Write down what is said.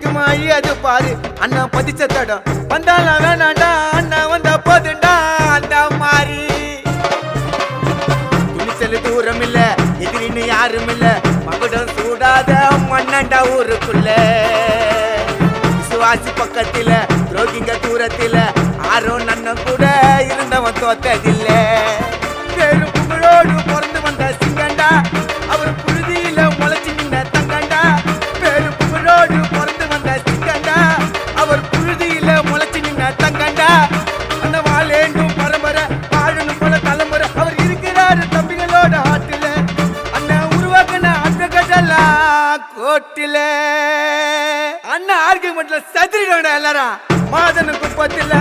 நிக்குமா அது பாரு அண்ணா பதிச்ச தடம் வந்தாலும் வேணாண்டா அண்ணா வந்த போதுண்டா அந்த மாதிரி துணிச்சல் தூரம் இல்ல எதிரின்னு யாரும் இல்ல மகுடம் சூடாத மண்ணண்டா ஊருக்குள்ள விசுவாசி பக்கத்தில துரோகிங்க தூரத்தில ஆரும் நன்னம் கூட இருந்தவன் தோத்ததில்ல பேரும் புகழோடு பிறந்து வந்த சிங்கண்டா அவர் புழுதியில முளைச்சு நின்ன தங்கண்டா பேரும் புகழோடு பிறந்து வந்த சிங்கண்டா அவர் புழுதியில முளைச்சு நின்ன தங்கண்டா அந்த வாழேண்டும் பரம்பரை வாழணும் போல தலைமுறை அவர் இருக்கிறாரு தம்பிகளோட ஆட்டுல அண்ணன் உருவாக்கின அட்டகட்டெல்லாம் கோட்டில அண்ணன் ஆர்குமெண்ட்ல சதுரிடா எல்லாரும் மாதன குப்பத்தில